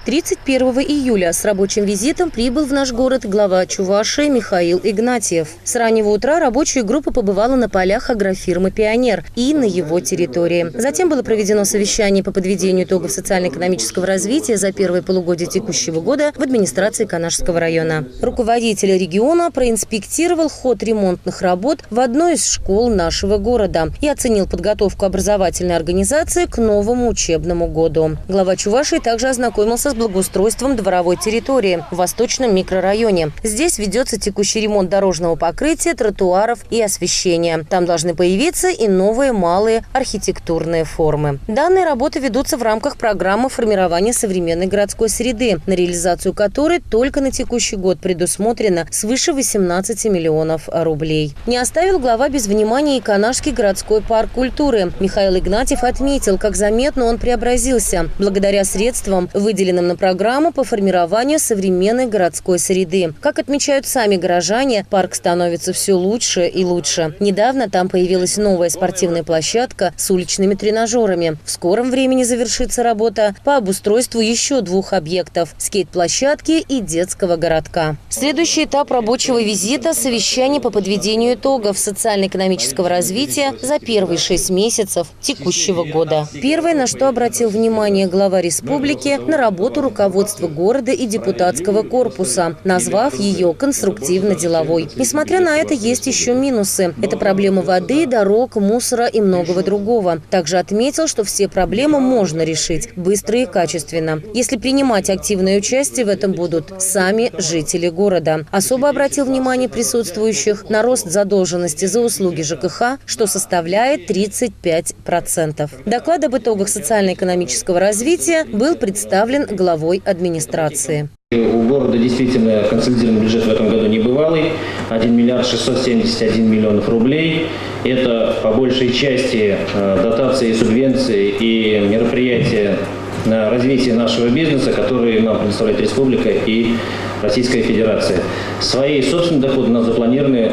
«31 июля с рабочим визитом прибыл в наш город глава Чувашии Михаил Игнатьев. С раннего утра рабочая группа побывала на полях агрофирмы «Пионер» и на его территории. Затем было проведено совещание по подведению итогов социально-экономического развития за первое полугодие текущего года в администрации Канашского района. Руководитель региона проинспектировал ход ремонтных работ в одной из школ нашего города и оценил подготовку образовательной организации к новому учебному году. Глава Чувашии также ознакомился с благоустройством дворовой территории в Восточном микрорайоне. Здесь ведется текущий ремонт дорожного покрытия, тротуаров и освещения. Там должны появиться и новые малые архитектурные формы. Данные работы ведутся в рамках программы формирования современной городской среды, на реализацию которой только на текущий год предусмотрено свыше 18 миллионов рублей. Не оставил глава без внимания и Канашский городской парк культуры. Михаил Игнатьев отметил, как заметно он преобразился благодаря средствам, выделенным на программу по формированию современной городской среды. Как отмечают сами горожане, парк становится все лучше и лучше. Недавно там появилась новая спортивная площадка с уличными тренажерами. В скором времени завершится работа по обустройству еще 2 объектов – скейт-площадки и детского городка. Следующий этап рабочего визита – совещание по подведению итогов социально-экономического развития за первые 6 месяцев текущего года. Первое, на что обратил внимание глава республики – на работу руководства города и депутатского корпуса, назвав ее конструктивно-деловой. Несмотря на это, есть еще минусы. Это проблемы воды, дорог, мусора и многого другого. Также отметил, что все проблемы можно решить быстро и качественно, если принимать активное участие в этом будут сами жители города. Особо обратил внимание присутствующих на рост задолженности за услуги ЖКХ, что составляет 35%. Доклад об итогах социально-экономического развития был представлен главой администрации. У города действительно консолидированный бюджет в этом году небывалый – 1 миллиард 671 миллионов рублей. Это по большей части дотации, субвенции и мероприятия на развитие нашего бизнеса, которые нам предоставляет Республика и Российская Федерация. Свои собственные доходы у нас запланированы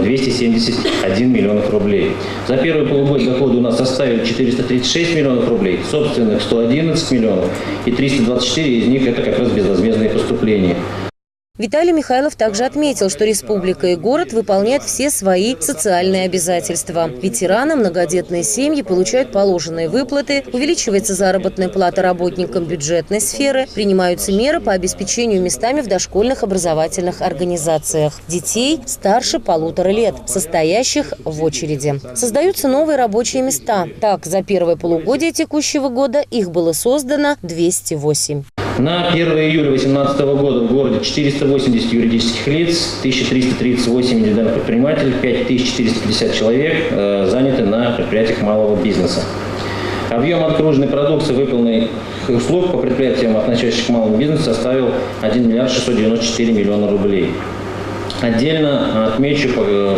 271 миллионов рублей. За первое полугодие доходы у нас составили 436 миллионов рублей, собственных 111 миллионов, и 324 из них это как раз безвозмездные поступления. Виталий Михайлов также отметил, что республика и город выполняют все свои социальные обязательства. Ветераны, многодетные семьи получают положенные выплаты, увеличивается заработная плата работникам бюджетной сферы, принимаются меры по обеспечению местами в дошкольных образовательных организациях детей старше 1,5 лет, состоящих в очереди. Создаются новые рабочие места. Так, за первое полугодие текущего года их было создано 208. На 1 июля 2018 года в городе 480 юридических лиц, 1338 индивидуальных предпринимателей, 5450 человек заняты на предприятиях малого бизнеса. Объем отгруженной продукции, выполненных услуг по предприятиям, относящихся к малому бизнесу, составил 1 миллиард 694 миллиона рублей. Отдельно отмечу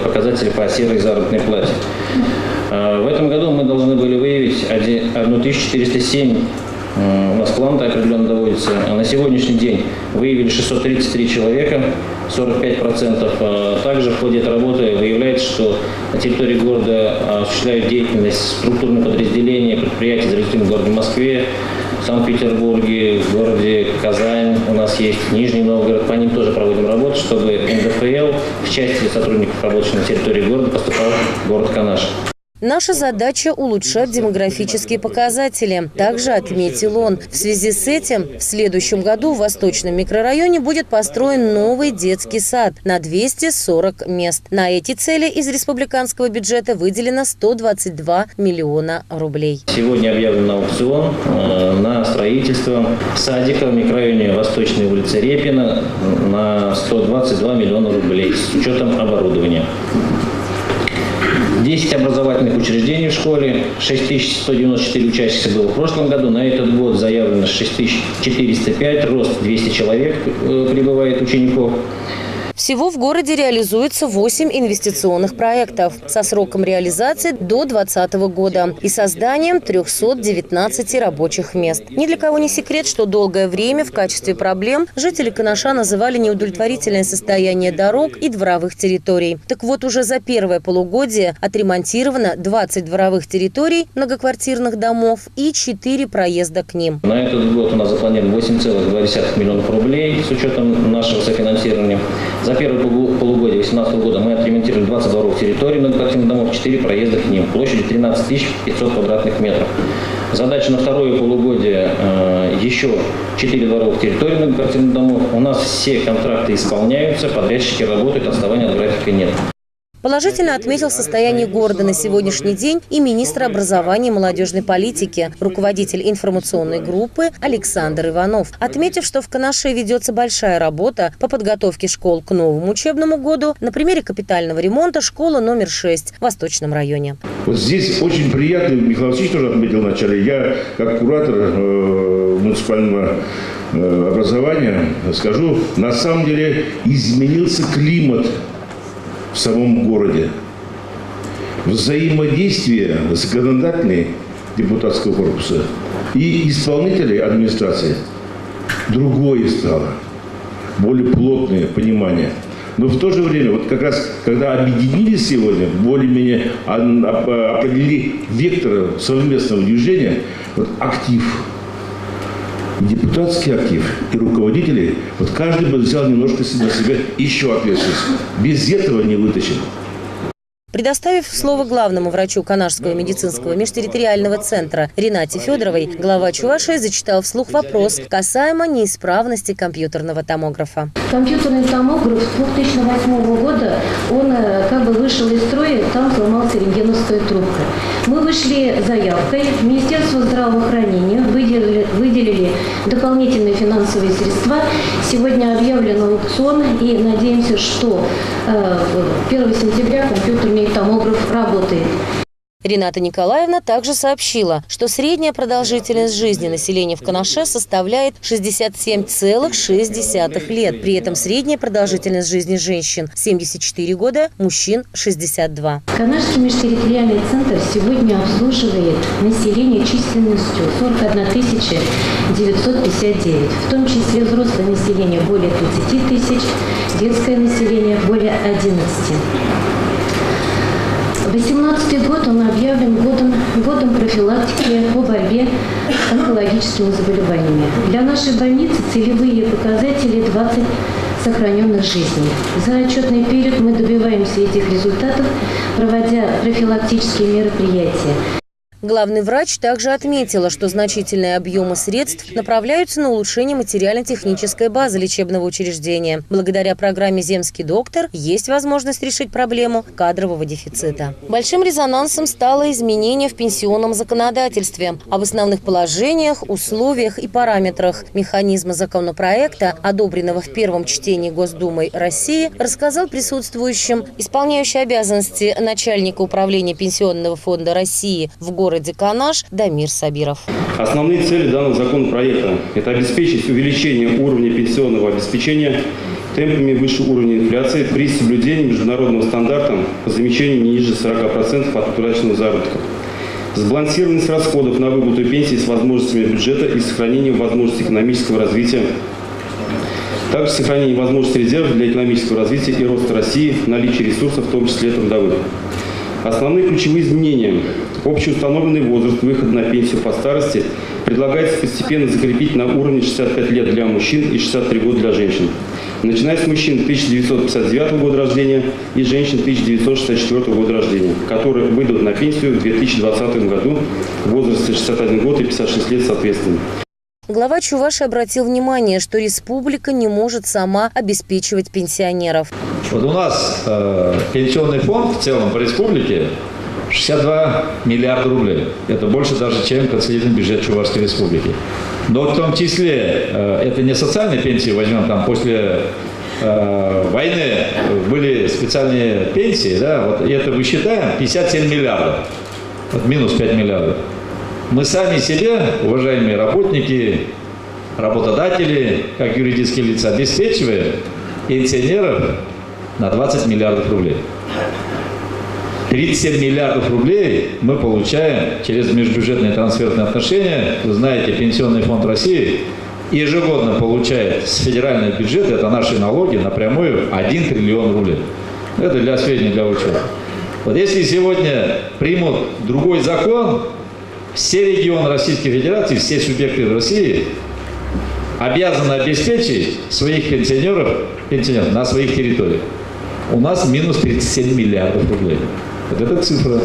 показатели по серой заработной плате. В этом году мы должны были выявить 1407. У нас план определенно доводится. На сегодняшний день выявили 633 человека, 45%. Также в ходе этой работы выявляется, что на территории города осуществляют деятельность структурные подразделения предприятий, зарегистрированных в городе Москве, в Санкт-Петербурге, в городе Казань. У нас есть Нижний Новгород. По ним тоже проводим работу, чтобы НДФЛ в части сотрудников, работающих на территории города, поступал в город Канаш. Наша задача – улучшать демографические показатели. Также отметил он. В связи с этим в следующем году в Восточном микрорайоне будет построен новый детский сад на 240 мест. На эти цели из республиканского бюджета выделено 122 миллиона рублей. Сегодня объявлен аукцион на строительство садика в микрорайоне Восточной улицы Репина на 122 миллиона рублей с учетом оборудования. 10 образовательных учреждений в школе, 6194 учащихся было в прошлом году, на этот год заявлено 6405, рост 200 человек прибывает учеников. Всего в городе реализуется 8 инвестиционных проектов со сроком реализации до 2020 года и созданием 319 рабочих мест. Ни для кого не секрет, что долгое время в качестве проблем жители Канаша называли неудовлетворительное состояние дорог и дворовых территорий. Так вот, уже за первое полугодие отремонтировано 20 дворовых территорий многоквартирных домов и 4 проезда к ним. На этот год у нас запланировано 8,2 миллионов рублей с учетом нашего софинансирования. За первое полугодие 2018 года мы отремонтировали 20 дворовых территорий многоквартирных домов, 4 проезда к ним, площадью 13 500 квадратных метров. Задача на второе полугодие еще 4 дворовых территории многоквартирных домов. У нас все контракты исполняются, подрядчики работают, отставания от графика нет. Положительно отметил состояние города на сегодняшний день и министр образования и молодежной политики, руководитель информационной группы Александр Иванов, отметив, что в Канаше ведется большая работа по подготовке школ к новому учебному году на примере капитального ремонта школы номер 6 в Восточном районе. Вот здесь очень приятно, Михаил Васильевич тоже отметил вначале, я как куратор муниципального образования скажу, на самом деле изменился климат в самом городе. Взаимодействие законодательной депутатского корпуса и исполнителей администрации другое стало, более плотное понимание. Но в то же время, вот как раз, когда объединились сегодня, более-менее определили вектор совместного движения, вот актив, депутатский актив и руководители, вот каждый бы взял немножко на себя еще ответственность. Без этого не вытащим. Предоставив слово главному врачу Канашского медицинского межтерриториального центра Ринате Федоровой, глава Чувашии зачитал вслух вопрос касаемо неисправности компьютерного томографа. Компьютерный томограф с 2008 года, он как бы вышел из строя, там сломалась рентгеновская трубка. Мы вышли заявкой, Министерство здравоохранения выделили дополнительные финансовые средства. Сегодня объявлен аукцион и надеемся, что 1 сентября компьютерный томограф работает. Рената Николаевна также сообщила, что средняя продолжительность жизни населения в Канаше составляет 67,6 лет. При этом средняя продолжительность жизни женщин – 74 года, мужчин – 62. Канашский межтерриториальный центр сегодня обслуживает население численностью 41 959, в том числе взрослое население более 30 тысяч, детское население более 11. 2018 год он объявлен годом профилактики по борьбе с онкологическими заболеваниями. Для нашей больницы целевые показатели 20 сохраненных жизней. За отчетный период мы добиваемся этих результатов, проводя профилактические мероприятия. Главный врач также отметила, что значительные объемы средств направляются на улучшение материально-технической базы лечебного учреждения. Благодаря программе «Земский доктор» есть возможность решить проблему кадрового дефицита. Большим резонансом стало изменение в пенсионном законодательстве. Об основных положениях, условиях и параметрах механизма законопроекта, одобренного в первом чтении Госдумой России, рассказал присутствующим исполняющий обязанности начальника управления Пенсионного фонда России в городе Канаш Дамир Сабиров. Основные цели данного законопроекта – это обеспечить увеличение уровня пенсионного обеспечения темпами выше уровня инфляции при соблюдении международного стандарта по замещению не ниже 40% от утраченного заработка. Сбалансированность расходов на выплату пенсии с возможностями бюджета и сохранением возможностей экономического развития. Также сохранение возможностей резервов для экономического развития и роста России, наличие ресурсов, в том числе трудовых. Основные ключевые изменения. Общеустановленный возраст выхода на пенсию по старости предлагается постепенно закрепить на уровне 65 лет для мужчин и 63 года для женщин. Начиная с мужчин 1959 года рождения и женщин 1964 года рождения, которые выйдут на пенсию в 2020 году в возрасте 61 год и 56 лет соответственно. Глава Чувашии обратил внимание, что республика не может сама обеспечивать пенсионеров. Вот у нас пенсионный фонд в целом по республике 62 миллиарда рублей. Это больше даже, чем консолидированный бюджет Чувашской республики. Но в том числе это не социальные пенсии, возьмем там после войны были специальные пенсии, да, вот это высчитаем 57 миллиардов, вот минус 5 миллиардов. Мы сами себе, уважаемые работники, работодатели, как юридические лица, обеспечиваем пенсионеров на 20 миллиардов рублей. 37 миллиардов рублей мы получаем через межбюджетные трансферные отношения. Вы знаете, Пенсионный фонд России ежегодно получает с федерального бюджета, это наши налоги, напрямую 1 триллион рублей. Это для сведения, для учета. Вот если сегодня примут другой закон, все регионы Российской Федерации, все субъекты в России обязаны обеспечить своих пенсионеров на своих территориях. У нас минус 37 миллиардов рублей. Вот это цифра.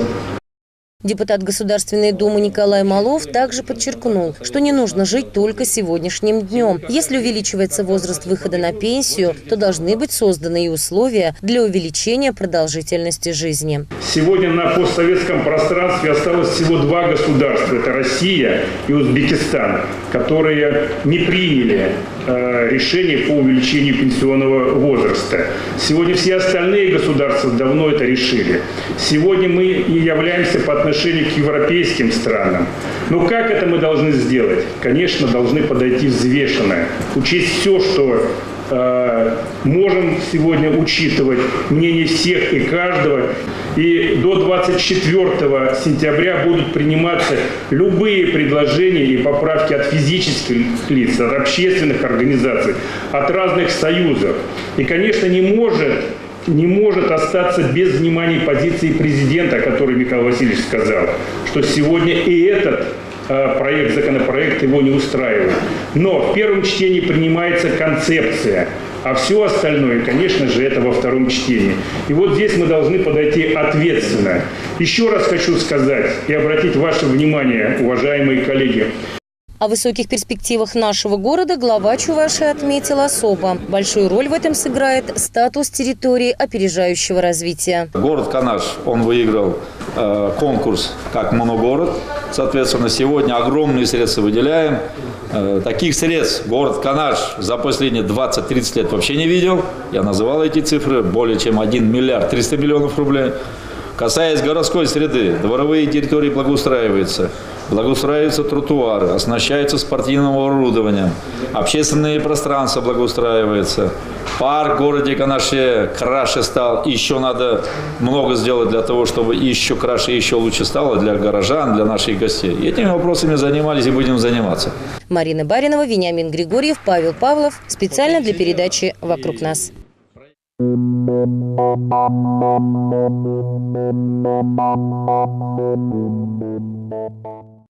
Депутат Государственной Думы Николай Малов также подчеркнул, что не нужно жить только сегодняшним днем. Если увеличивается возраст выхода на пенсию, то должны быть созданы и условия для увеличения продолжительности жизни. Сегодня на постсоветском пространстве осталось всего два государства – это Россия и Узбекистан, которые не приняли решение по увеличению пенсионного возраста. Сегодня все остальные государства давно это решили. Сегодня мы и являемся по отношению к европейским странам. Но как это мы должны сделать? Конечно, должны подойти взвешенно, учесть все, что можем сегодня учитывать, мнение всех и каждого. И до 24 сентября будут приниматься любые предложения и поправки от физических лиц, от общественных организаций, от разных союзов. И, конечно, не может остаться без внимания позиции президента, о которой Михаил Васильевич сказал, что сегодня и этот законопроект его не устраивает. Но в первом чтении принимается концепция, а все остальное, конечно же, это во втором чтении. И вот здесь мы должны подойти ответственно. Еще раз хочу сказать и обратить ваше внимание, уважаемые коллеги. О высоких перспективах нашего города глава Чувашии отметил особо. Большую роль в этом сыграет статус территории опережающего развития. Город Канаш, он выиграл конкурс как моногород. Соответственно, сегодня огромные средства выделяем. Таких средств город Канаш за последние 20-30 лет вообще не видел. Я называл эти цифры. Более чем 1 миллиард 300 миллионов рублей. Касаясь городской среды, дворовые территории благоустраиваются тротуары, оснащаются спортивным оборудованием, общественные пространства благоустраиваются. Парк в городе Канаше краше стал. Еще надо много сделать для того, чтобы еще краше, еще лучше стало для горожан, для наших гостей. И этими вопросами занимались и будем заниматься. Марина Баринова, Вениамин Григорьев, Павел Павлов. Специально для передачи «Вокруг нас». Thank you.